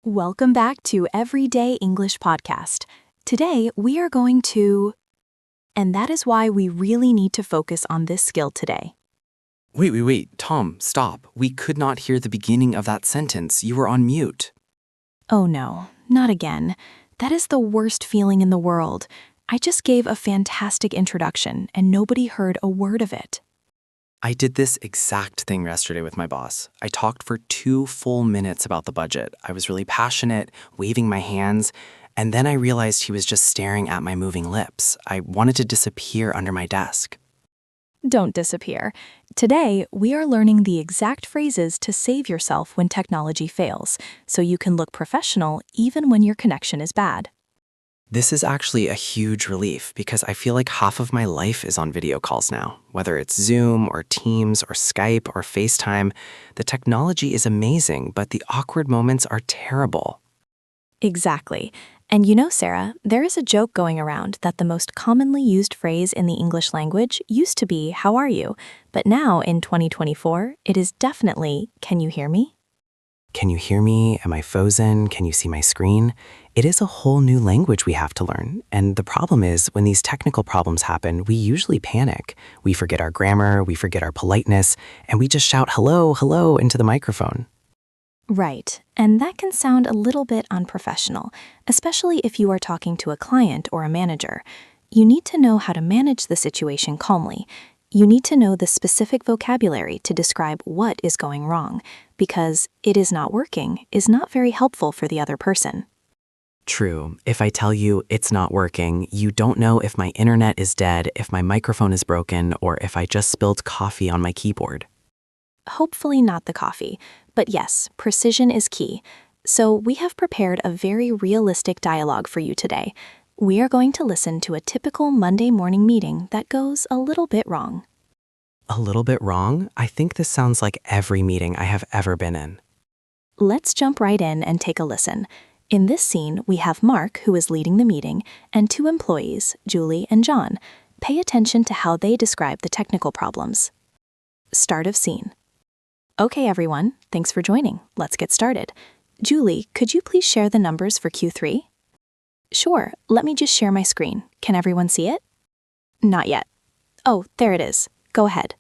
Welcome back to Everyday English Podcast. Today, we are going to... And that is why we really need to focus on this skill today. Wait, Tom, stop. We could not hear the beginning of that sentence. You were on mute. Oh no, not again. That is the worst feeling in the world. I just gave a fantastic introduction and nobody heard a word of it. I did this exact thing yesterday with my boss. I talked for 2 full minutes about the budget. I was really passionate, waving my hands, and then I realized he was just staring at my moving lips. I wanted to disappear under my desk. Don't disappear. Today, we are learning the exact phrases to save yourself when technology fails, so you can look professional even when your connection is bad. This is actually a huge relief because I feel like half of my life is on video calls now. Whether it's Zoom or Teams or Skype or FaceTime, the technology is amazing, but the awkward moments are terrible. Exactly. And you know, Sarah, there is a joke going around that the most commonly used phrase in the English language used to be, "How are you?" But now, in 2024, it is definitely, "Can you hear me?" Can you hear me? Am I frozen? Can you see my screen? It is a whole new language we have to learn. And the problem is, when these technical problems happen, we usually panic. We forget our grammar, we forget our politeness, and we just shout hello, hello into the microphone. Right, and that can sound a little bit unprofessional, especially if you are talking to a client or a manager. You need to know how to manage the situation calmly. You need to know the specific vocabulary to describe what is going wrong, because "it is not working" is not very helpful for the other person. True. If I tell you it's not working, you don't know if my internet is dead, if my microphone is broken, or if I just spilled coffee on my keyboard. Hopefully not the coffee, but yes, precision is key. So we have prepared a very realistic dialogue for you today. We are going to listen to a typical Monday morning meeting that goes a little bit wrong. A little bit wrong? I think this sounds like every meeting I have ever been in. Let's jump right in and take a listen. In this scene, we have Mark, who is leading the meeting, and 2 employees, Julie and John. Pay attention to how they describe the technical problems. Start of scene. Okay, everyone, thanks for joining. Let's get started. Julie, could you please share the numbers for Q3? Sure, let me just share my screen. Can everyone see it? Not yet. Oh, there it is. Go ahead.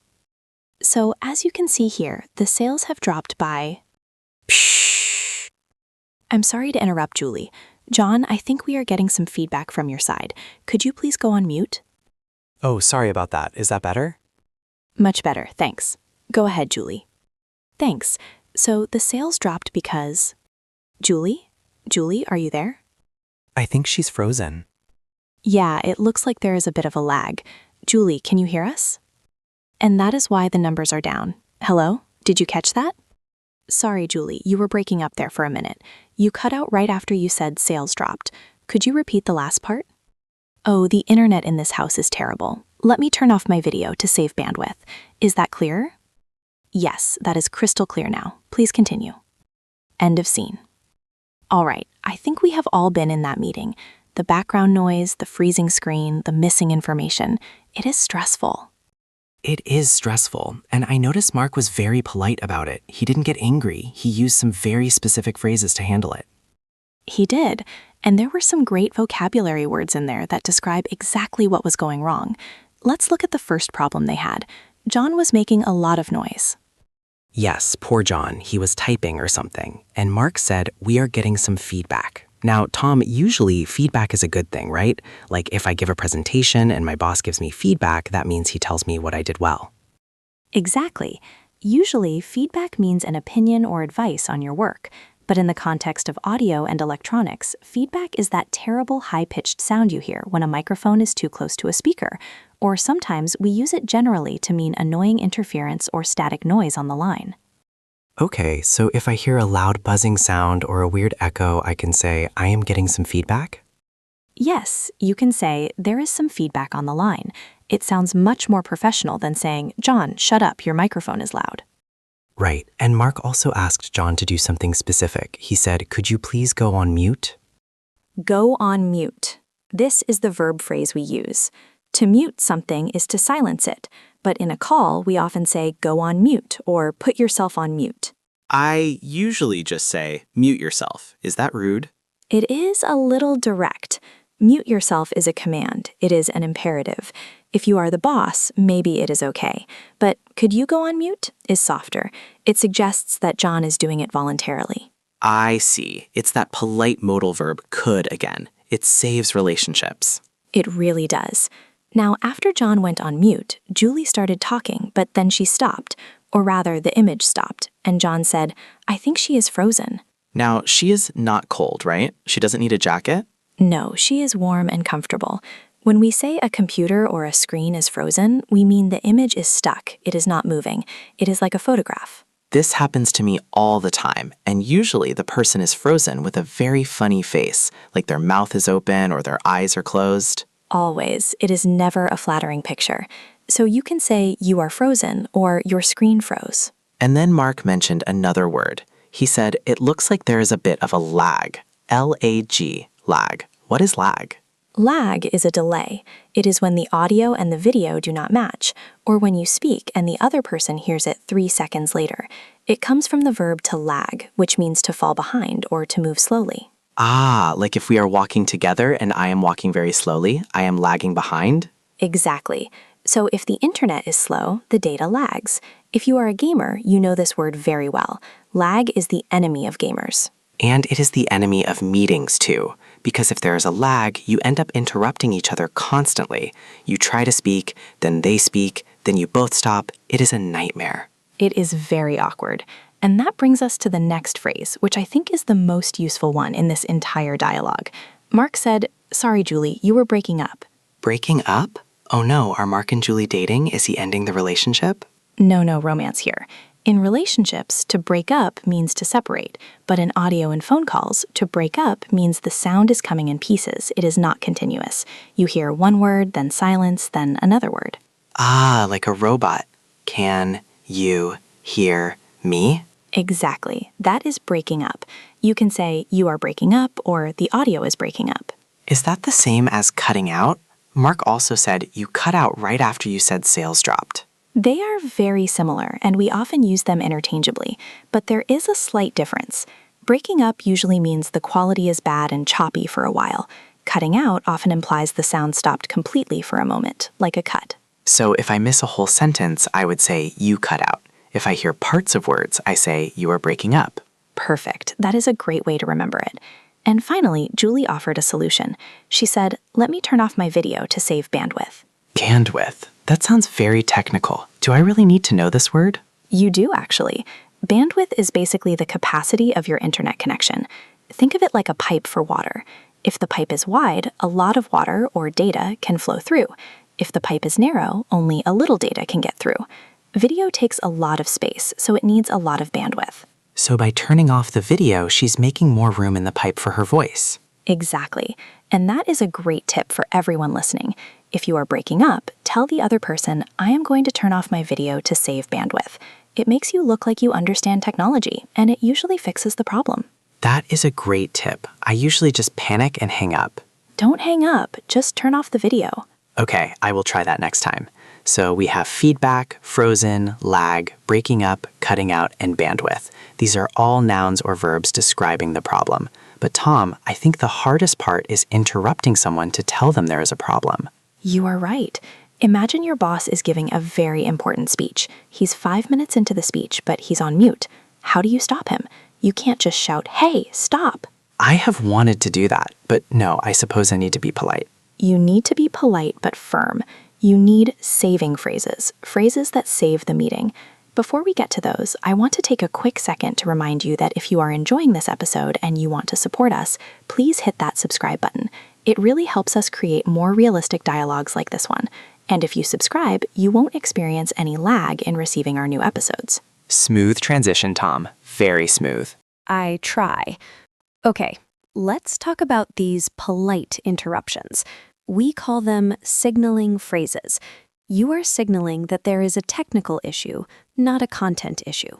So, as you can see here, the sales have dropped by... Pshh. I'm sorry to interrupt, Julie. John, I think we are getting some feedback from your side. Could you please go on mute? Oh, sorry about that. Is that better? Much better, thanks. Go ahead, Julie. Thanks. So, the sales dropped because... Julie? Julie, are you there? I think she's frozen. Yeah, it looks like there is a bit of a lag. Julie, can you hear us? And that is why the numbers are down. Hello? Did you catch that? Sorry, Julie, you were breaking up there for a minute. You cut out right after you said sales dropped. Could you repeat the last part? Oh, the internet in this house is terrible. Let me turn off my video to save bandwidth. Is that clearer? Yes, that is crystal clear now. Please continue. End of scene. All right, I think we have all been in that meeting. The background noise, the freezing screen, the missing information. It is stressful. It is stressful, and I noticed Mark was very polite about it. He didn't get angry. He used some very specific phrases to handle it. He did, and there were some great vocabulary words in there that describe exactly what was going wrong. Let's look at the first problem they had. John was making a lot of noise. Yes, poor John. He was typing or something, and Mark said, "We are getting some feedback." Now, Tom, usually feedback is a good thing, right? Like if I give a presentation and my boss gives me feedback, that means he tells me what I did well. Exactly. Usually, feedback means an opinion or advice on your work. But in the context of audio and electronics, feedback is that terrible high-pitched sound you hear when a microphone is too close to a speaker. Or sometimes we use it generally to mean annoying interference or static noise on the line. Okay, so if I hear a loud buzzing sound or a weird echo, I can say, "I am getting some feedback"? Yes, you can say, "There is some feedback on the line." It sounds much more professional than saying, "John, shut up, your microphone is loud." Right, and Mark also asked John to do something specific. He said, "Could you please go on mute?" Go on mute. This is the verb phrase we use. To mute something is to silence it, but in a call, we often say go on mute or put yourself on mute. I usually just say, mute yourself. Is that rude? It is a little direct. Mute yourself is a command. It is an imperative. If you are the boss, maybe it is okay. But could you go on mute is softer. It suggests that John is doing it voluntarily. I see. It's that polite modal verb could again. It saves relationships. It really does. Now, after John went on mute, Julie started talking, but then she stopped, or rather, the image stopped, and John said, "I think she is frozen." Now, she is not cold, right? She doesn't need a jacket? No, she is warm and comfortable. When we say a computer or a screen is frozen, we mean the image is stuck. It is not moving. It is like a photograph. This happens to me all the time, and usually the person is frozen with a very funny face, like their mouth is open or their eyes are closed. Always. It is never a flattering picture. So you can say you are frozen or your screen froze. And then Mark mentioned another word. He said, it looks like there is a bit of a lag. L-A-G, lag. What is lag? Lag is a delay. It is when the audio and the video do not match, or when you speak and the other person hears it 3 seconds later. It comes from the verb to lag, which means to fall behind or to move slowly. Ah, like if we are walking together and I am walking very slowly, I am lagging behind? Exactly. So if the internet is slow, the data lags. If you are a gamer, you know this word very well. Lag is the enemy of gamers. And it is the enemy of meetings too, because if there is a lag, you end up interrupting each other constantly. You try to speak, then they speak, then you both stop. It is a nightmare. It is very awkward. And that brings us to the next phrase, which I think is the most useful one in this entire dialogue. Mark said, "Sorry, Julie, you were breaking up." Breaking up? Oh no, are Mark and Julie dating? Is he ending the relationship? No romance here. In relationships, to break up means to separate, but in audio and phone calls, to break up means the sound is coming in pieces. It is not continuous. You hear one word, then silence, then another word. Ah, like a robot. Can you hear me? Exactly. That is breaking up. You can say, "You are breaking up," or "The audio is breaking up." Is that the same as cutting out? Mark also said you cut out right after you said sales dropped. They are very similar, and we often use them interchangeably, but there is a slight difference. Breaking up usually means the quality is bad and choppy for a while. Cutting out often implies the sound stopped completely for a moment, like a cut. So if I miss a whole sentence, I would say you cut out. If I hear parts of words, I say you are breaking up. Perfect. That is a great way to remember it. And finally, Julie offered a solution. She said, "Let me turn off my video to save bandwidth." Bandwidth. That sounds very technical. Do I really need to know this word? You do, actually. Bandwidth is basically the capacity of your internet connection. Think of it like a pipe for water. If the pipe is wide, a lot of water or data can flow through. If the pipe is narrow, only a little data can get through. Video takes a lot of space, so it needs a lot of bandwidth. So by turning off the video, she's making more room in the pipe for her voice. Exactly. And that is a great tip for everyone listening. If you are breaking up, tell the other person, "I am going to turn off my video to save bandwidth." It makes you look like you understand technology, and it usually fixes the problem. That is a great tip. I usually just panic and hang up. Don't hang up, just turn off the video. Okay, I will try that next time. So we have feedback, frozen, lag, breaking up, cutting out, and bandwidth. These are all nouns or verbs describing the problem. But Tom, I think the hardest part is interrupting someone to tell them there is a problem. You are right. Imagine your boss is giving a very important speech. He's 5 minutes into the speech, but he's on mute. How do you stop him? You can't just shout, "Hey, stop!" I have wanted to do that, but no, I suppose I need to be polite. You need to be polite but firm. You need saving phrases, phrases that save the meeting. Before we get to those, I want to take a quick second to remind you that if you are enjoying this episode and you want to support us, please hit that subscribe button. It really helps us create more realistic dialogues like this one. And if you subscribe, you won't experience any lag in receiving our new episodes. Smooth transition, Tom. Very smooth. I try. Okay, let's talk about these polite interruptions. We call them signaling phrases. You are signaling that there is a technical issue, not a content issue.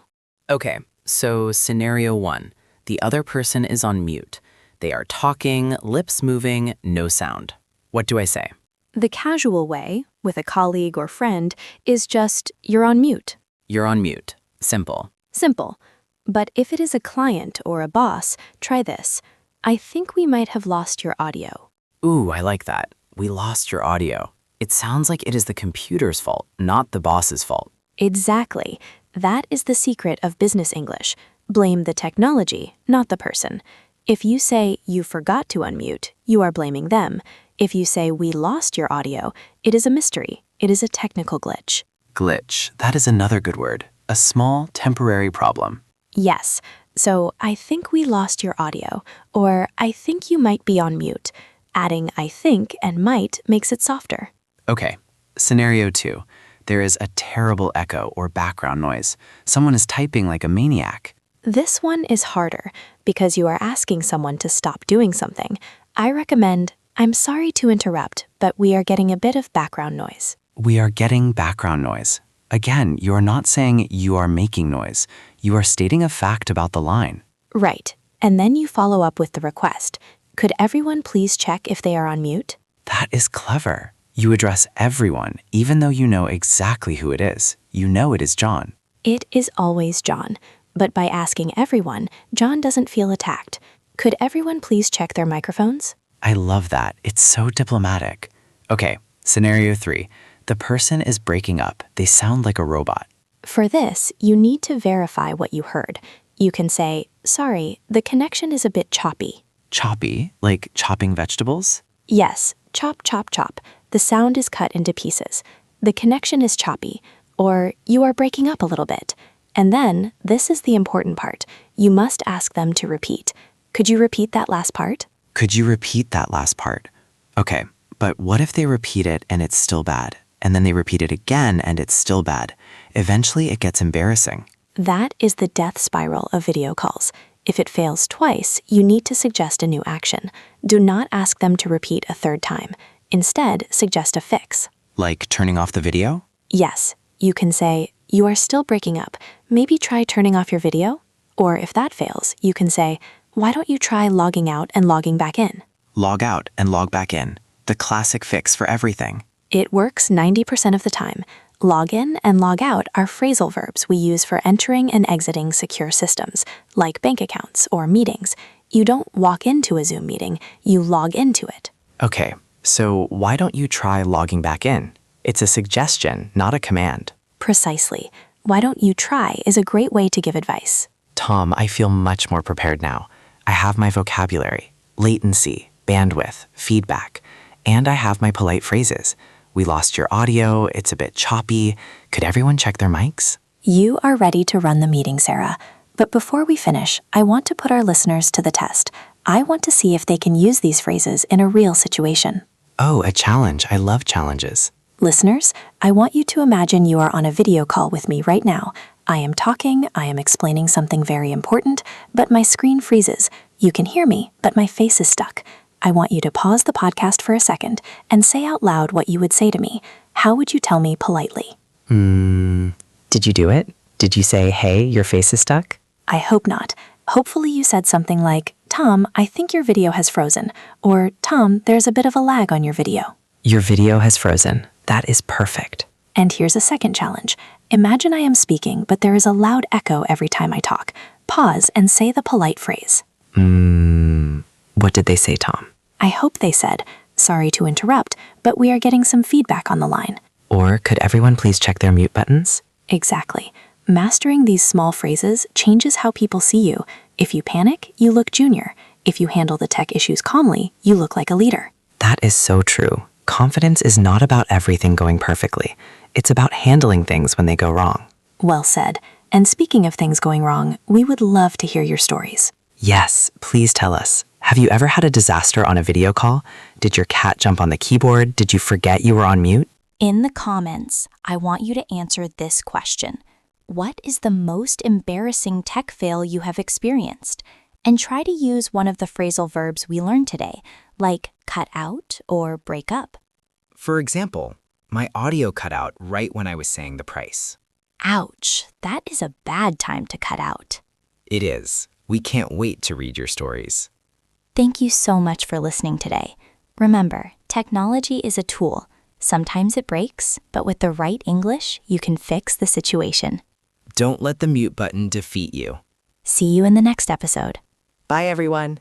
Okay, so scenario 1. The other person is on mute. They are talking, lips moving, no sound. What do I say? The casual way, with a colleague or friend, is just, "You're on mute." You're on mute. Simple. Simple. But if it is a client or a boss, try this. I think we might have lost your audio. Ooh, I like that. We lost your audio. It sounds like it is the computer's fault, not the boss's fault. Exactly. That is the secret of business English. Blame the technology, not the person. If you say you forgot to unmute, you are blaming them. If you say we lost your audio, it is a mystery. It is a technical glitch. Glitch, that is another good word. A small, temporary problem. Yes. So I think we lost your audio, or I think you might be on mute. Adding I think and might makes it softer. Okay, scenario 2. There is a terrible echo or background noise. Someone is typing like a maniac. This one is harder because you are asking someone to stop doing something. I recommend, I'm sorry to interrupt, but we are getting a bit of background noise. We are getting background noise. Again, you are not saying you are making noise. You are stating a fact about the line. Right. And then you follow up with the request. Could everyone please check if they are on mute? That is clever. You address everyone, even though you know exactly who it is. You know it is John. It is always John. But by asking everyone, John doesn't feel attacked. Could everyone please check their microphones? I love that. It's so diplomatic. Okay, scenario 3. The person is breaking up. They sound like a robot. For this, you need to verify what you heard. You can say, sorry, the connection is a bit choppy. Choppy, like chopping vegetables? Yes, chop, chop, chop. The sound is cut into pieces. The connection is choppy, or you are breaking up a little bit. And then, this is the important part. You must ask them to repeat. Could you repeat that last part? Could you repeat that last part? Okay, but what if they repeat it and it's still bad? And then they repeat it again and it's still bad. Eventually it gets embarrassing. That is the death spiral of video calls. If it fails twice, you need to suggest a new action. Do not ask them to repeat a third time. Instead, suggest a fix. Like turning off the video? Yes, you can say, you are still breaking up. Maybe try turning off your video? Or if that fails, you can say, why don't you try logging out and logging back in? Log out and log back in. The classic fix for everything. It works 90% of the time. Log in and log out are phrasal verbs we use for entering and exiting secure systems, like bank accounts or meetings. You don't walk into a Zoom meeting, you log into it. Okay, so why don't you try logging back in? It's a suggestion, not a command. Precisely. Why don't you try is a great way to give advice. Tom, I feel much more prepared now. I have my vocabulary, latency, bandwidth, feedback, and I have my polite phrases. We lost your audio, it's a bit choppy. Could everyone check their mics? You are ready to run the meeting, Sarah. But before we finish, I want to put our listeners to the test. I want to see if they can use these phrases in a real situation. Oh, a challenge. I love challenges. Listeners, I want you to imagine you are on a video call with me right now. I am talking, I am explaining something very important, but my screen freezes. You can hear me, but my face is stuck. I want you to pause the podcast for a second and say out loud what you would say to me. How would you tell me politely? Did you do it? Did you say, hey, your face is stuck? I hope not. Hopefully you said something like, Tom, I think your video has frozen. Or, Tom, there's a bit of a lag on your video. Your video has frozen. That is perfect. And here's a second challenge. Imagine I am speaking, but there is a loud echo every time I talk. Pause and say the polite phrase. What did they say, Tom? I hope they said, sorry to interrupt, but we are getting some feedback on the line. Or could everyone please check their mute buttons? Exactly. Mastering these small phrases changes how people see you. If you panic, you look junior. If you handle the tech issues calmly, you look like a leader. That is so true. Confidence is not about everything going perfectly. It's about handling things when they go wrong. Well said. And speaking of things going wrong, we would love to hear your stories. Yes, please tell us. Have you ever had a disaster on a video call? Did your cat jump on the keyboard? Did you forget you were on mute? In the comments, I want you to answer this question. What is the most embarrassing tech fail you have experienced? And try to use one of the phrasal verbs we learned today, like cut out or break up. For example, my audio cut out right when I was saying the price. Ouch, that is a bad time to cut out. It is. We can't wait to read your stories. Thank you so much for listening today. Remember, technology is a tool. Sometimes it breaks, but with the right English, you can fix the situation. Don't let the mute button defeat you. See you in the next episode. Bye, everyone.